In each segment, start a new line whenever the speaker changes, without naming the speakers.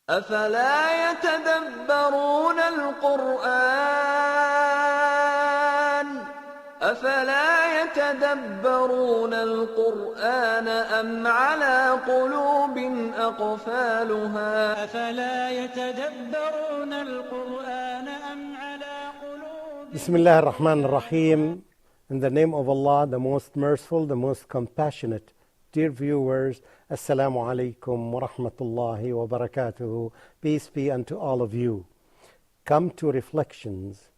أفلا يتدبرون القرآن أم على قلوب أقفالها
أفلا يتدبرون القرآن أم على قلوب.
Bismillah ar-Rahman ar-Rahim. In the name of Allah, the most merciful, the most compassionate. Dear viewers, Assalamu alaikum wa rahmatullahi wa barakatuhu. Peace be unto all of you. Come to reflections.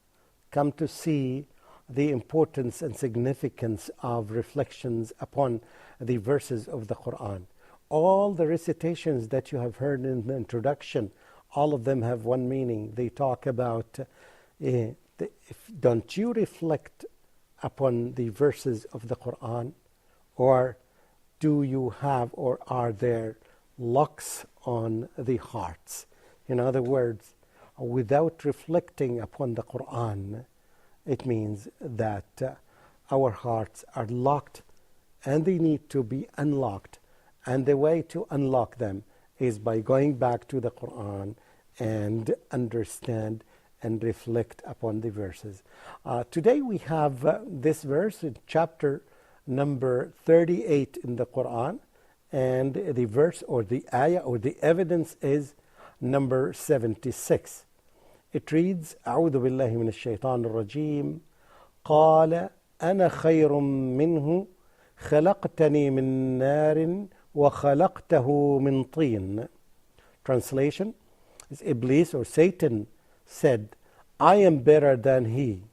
Come to see the importance and significance of reflections upon the verses of the Quran. All the recitations that you have heard in the introduction, all of them have one meaning. They talk about, don't you reflect upon the verses of the Quran? Or do you have, or are there locks on the hearts? In other words, without reflecting upon the Quran, it means that our hearts are locked and they need to be unlocked. And the way to unlock them is by going back to the Quran and understand and reflect upon the verses. Today we have this verse in chapter number 38 in the Quran, and the verse or the ayah or the evidence is number 76. It reads, أعوذ بالله من الشيطان الرجيم قال أنا خير منه خلقتني من نار وخلقته من طين. Translation is Iblis or Satan said, I am better than he.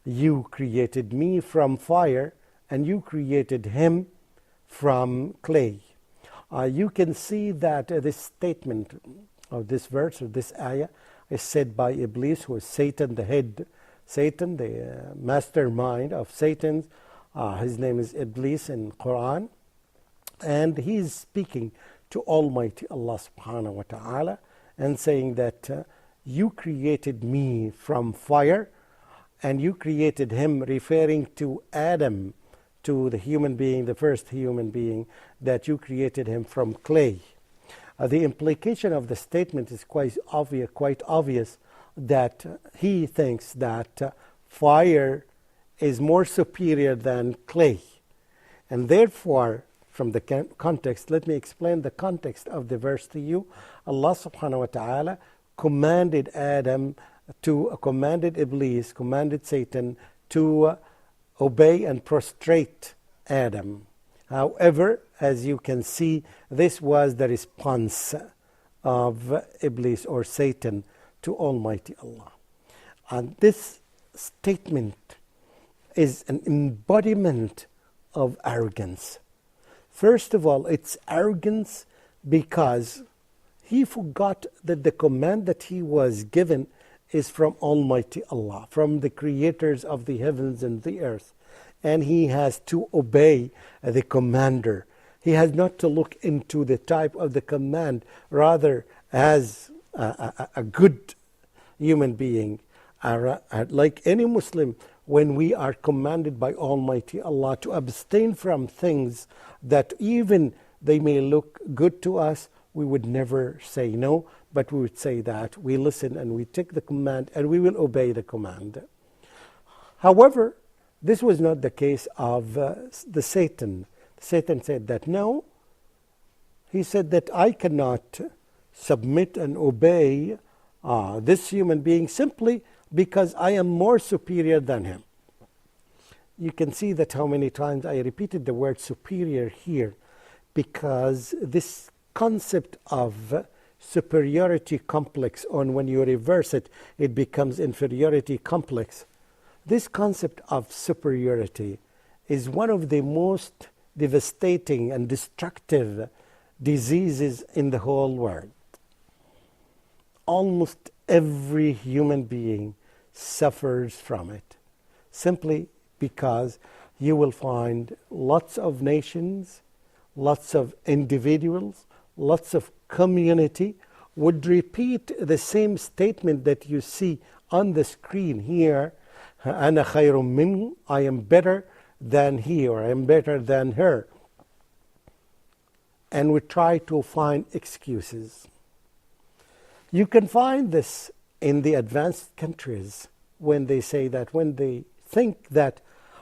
You created me from fire and you created him from clay. You can see that this statement of this verse or this ayah is said by Iblis, who is Satan, the head, Satan, the mastermind of Satan's. His name is Iblis in Quran. And he is speaking to Almighty Allah subhanahu wa ta'ala and saying that you created me from fire and you created him, referring to Adam, to the human being, the first human being, that you created him from clay. The implication of the statement is quite obvious that he thinks that fire is more superior than clay. And therefore, from the context, let me explain the context of the verse to you. Allah subhanahu wa ta'ala commanded Iblis, commanded Satan to obey and prostrate Adam. However, as you can see, this was the response of Iblis or Satan to Almighty Allah. And this statement is an embodiment of arrogance. First of all, it's arrogance because he forgot that the command that he was given is from Almighty Allah, from the creators of the heavens and the earth. And he has to obey the commander. He has not to look into the type of the command, rather as a good human being. Like any Muslim, when we are commanded by Almighty Allah to abstain from things that even they may look good to us, we would never say no, but we would say that we listen and we take the command and we will obey the command. However, this was not the case of the Satan. Satan said that no. He said that I cannot submit and obey this human being simply because I am more superior than him. You can see that how many times I repeated the word superior here, because this concept of superiority complex, and when you reverse it, it becomes inferiority complex. This concept of superiority is one of the most devastating and destructive diseases in the whole world. Almost every human being suffers from it, simply because you will find lots of nations, lots of individuals, lots of community would repeat the same statement that you see on the screen here. أنا خير منه, I am better than he, or I am better than her. And we try to find excuses. You can find this in the advanced countries when they say that, when they think that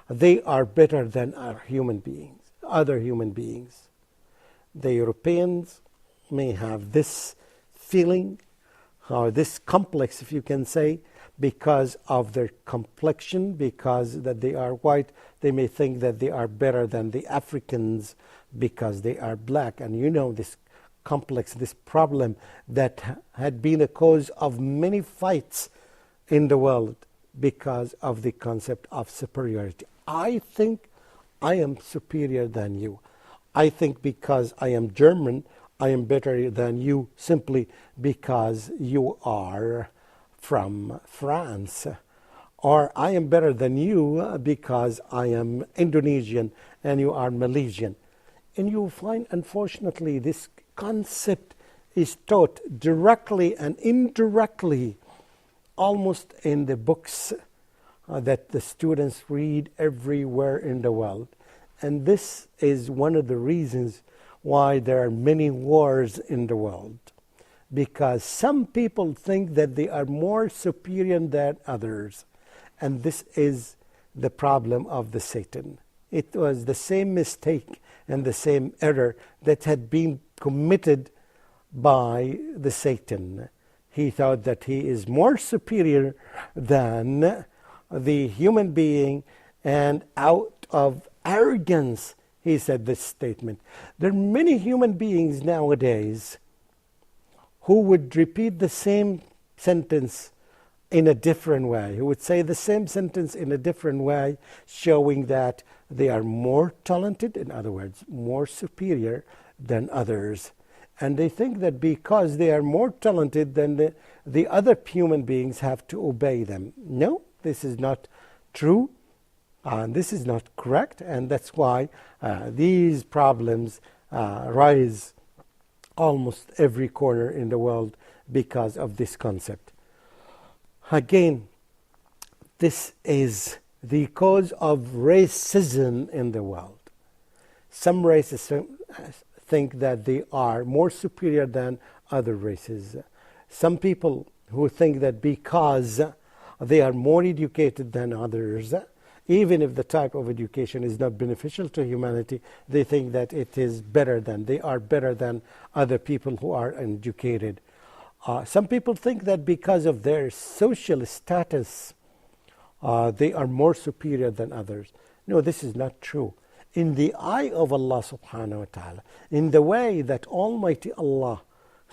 they are better than our human beings, other human beings. The Europeans may have this feeling, or this complex, if you can say, because of their complexion, because that they are white. They may think that they are better than the Africans because they are black. And you know, this complex, this problem that had been a cause of many fights in the world because of the concept of superiority. I think I am superior than you. I think because I am German, I am better than you simply because you are from France. Or I am better than you because I am Indonesian and you are Malaysian. And you find, unfortunately, this concept is taught directly and indirectly almost in the books that the students read everywhere in the world. And this is one of the reasons why there are many wars in the world. Because some people think that they are more superior than others. And this is the problem of the Satan. It was the same mistake and the same error that had been committed by the Satan. He thought that he is more superior than the human being, and out of arrogance he said this statement. There are many human beings nowadays who would repeat the same sentence in a different way, who would say the same sentence in a different way, showing that they are more talented, in other words, more superior than others. And they think that because they are more talented than the other human beings have to obey them. No, this is not true. And this is not correct. And that's why these problems rise almost every corner in the world because of this concept. Again, this is the cause of racism in the world. Some races think that they are more superior than other races. Some people who think that because they are more educated than others, even if the type of education is not beneficial to humanity, they think that it is better than, they are better than other people who are educated. Some people think that because of their social status, they are more superior than others. No, this is not true. In the eye of Allah subhanahu wa ta'ala, in the way that Almighty Allah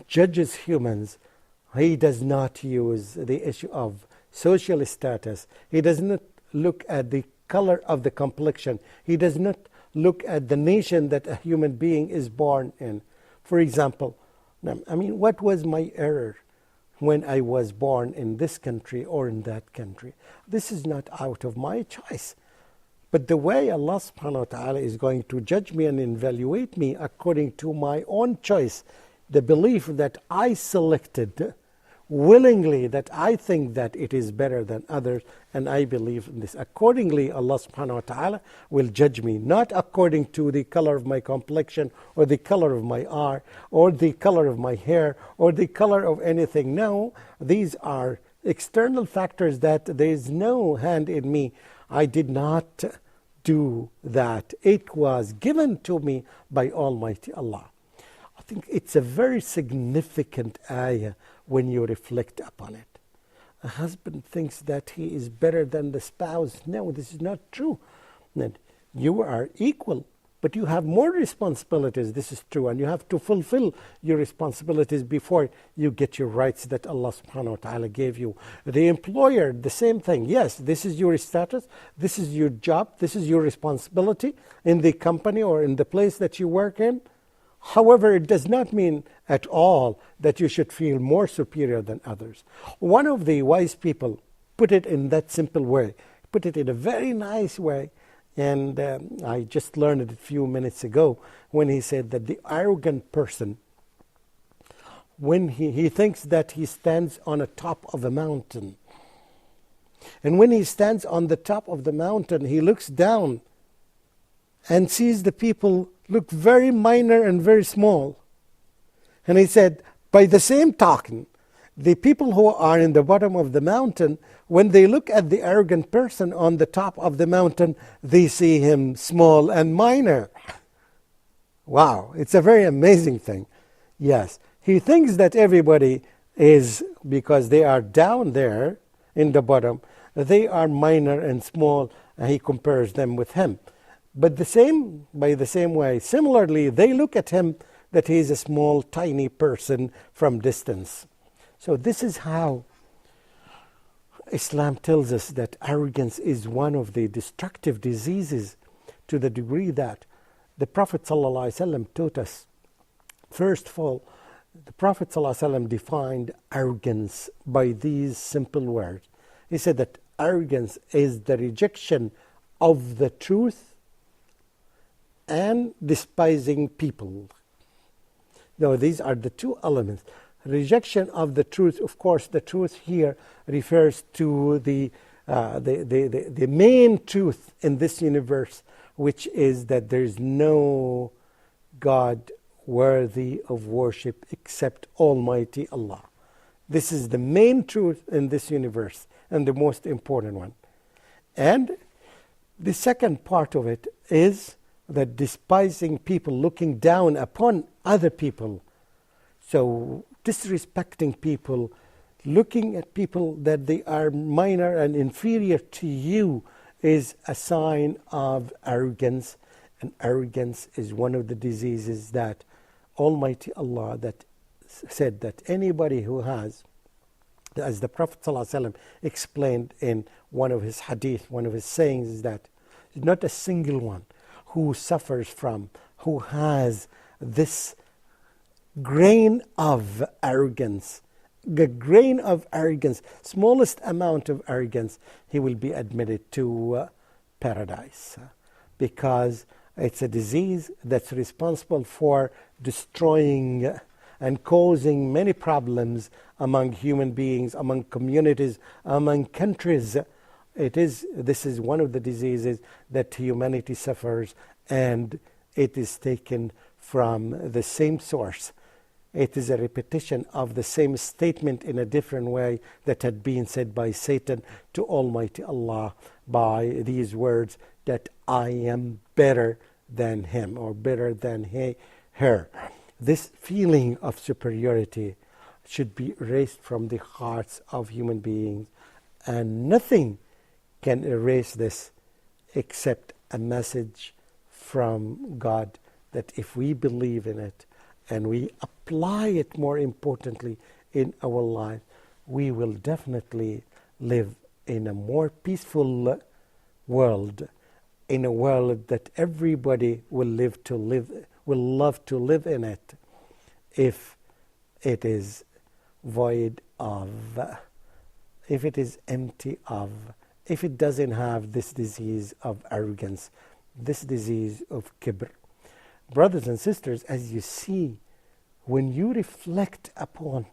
judges humans, He does not use the issue of social status. He does not look at the color of the complexion. He does not look at the nation that a human being is born in. For example, I mean, what was my error when I was born in this country or in that country? This is not out of my choice. But the way Allah subhanahu wa ta'ala is going to judge me and evaluate me according to my own choice, the belief that I selected willingly, that I think that it is better than others, and I believe in this. Accordingly, Allah subhanahu wa ta'ala will judge me, not according to the color of my complexion, or the color of my eye, or the color of my hair, or the color of anything. No, these are external factors that there is no hand in me. I did not do that. It was given to me by Almighty Allah. I think it's a very significant ayah when you reflect upon it. A husband thinks that he is better than the spouse. No, this is not true. That you are equal, but you have more responsibilities. This is true, and you have to fulfill your responsibilities before you get your rights that Allah subhanahu wa ta'ala gave you. The employer, the same thing. Yes, this is your status, this is your job, this is your responsibility in the company or in the place that you work in. However, it does not mean at all that you should feel more superior than others. One of the wise people put it in that simple way, put it in a very nice way, and I just learned it a few minutes ago when he said that the arrogant person, when he thinks that he stands on the top of a mountain, and when he stands on the top of the mountain, he looks down and sees the people look very minor and very small. And he said, by the same token, The people who are in the bottom of the mountain, when they look at the arrogant person on the top of the mountain, they see him small and minor. Wow, it's a very amazing thing. Yes, he thinks that everybody is, because they are down there in the bottom, they are minor and small, and he compares them with him. But by the same way, similarly, they look at him that he is a small, tiny person from distance. So this is how Islam tells us that arrogance is one of the destructive diseases, to the degree that the Prophet ﷺ taught us. First of all, the Prophet ﷺ defined arrogance by these simple words. He said that arrogance is the rejection of the truth and despising people. Now, these are the two elements. Rejection of the truth, of course, the truth here refers to the main truth in this universe, which is that there is no God worthy of worship except Almighty Allah. This is the main truth in this universe and the most important one. And the second part of it is that despising people, looking down upon other people. So disrespecting people, looking at people that they are minor and inferior to you, is a sign of arrogance. And arrogance is one of the diseases that Almighty Allah that said that anybody who has, as the Prophet ﷺ explained in one of his hadith, one of his sayings, is that not a single one who suffers from, who has this grain of arrogance, the grain of arrogance, smallest amount of arrogance, he will be admitted to paradise, because it's a disease that's responsible for destroying and causing many problems among human beings, among communities, among countries. This is one of the diseases that humanity suffers, and it is taken from the same source. It is a repetition of the same statement in a different way that had been said by Satan to Almighty Allah by these words, that I am better than him or better than her. This feeling of superiority should be erased from the hearts of human beings, and nothing can erase this except a message from God, that if we believe in it and we apply it, more importantly, in our life, we will definitely live in a more peaceful world, in a world that everybody will love to live in it, if it is void of, if it is empty of, if it doesn't have this disease of arrogance, this disease of kibr. Brothers and sisters, as you see, when you reflect upon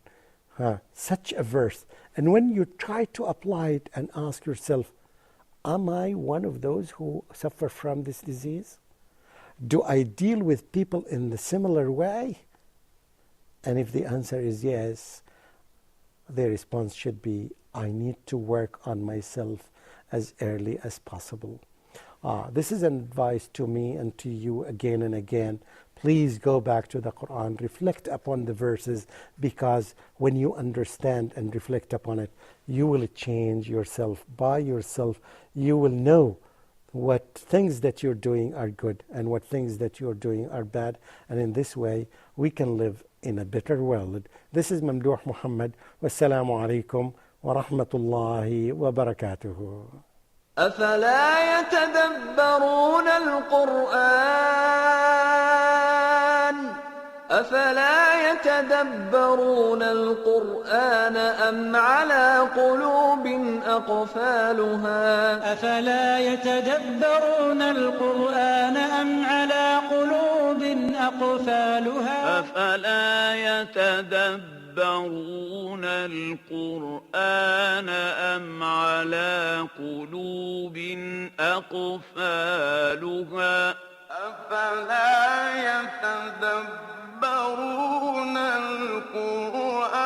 such a verse, and when you try to apply it and ask yourself, am I one of those who suffer from this disease? Do I deal with people in the similar way? And if the answer is yes, the response should be, I need to work on myself as early as possible. This is an advice to me and to you again and again. Please go back to the Quran, reflect upon the verses, because when you understand and reflect upon it, you will change yourself by yourself. You will know what things that you're doing are good and what things that you're doing are bad. And in this way, we can live in a better world. This is Mamdouh Muhammad. Wassalamu alaikum wa rahmatullahi wa barakatuhu.
أفلا يتدبرون القرآن أم على قلوب أقفالها
أفلا يتدبرون القرآن أم على قلوب أقفالها
أفلا يتدبرون القرآن أم على قلوب أقفالها أفلا يتدبرون القرآن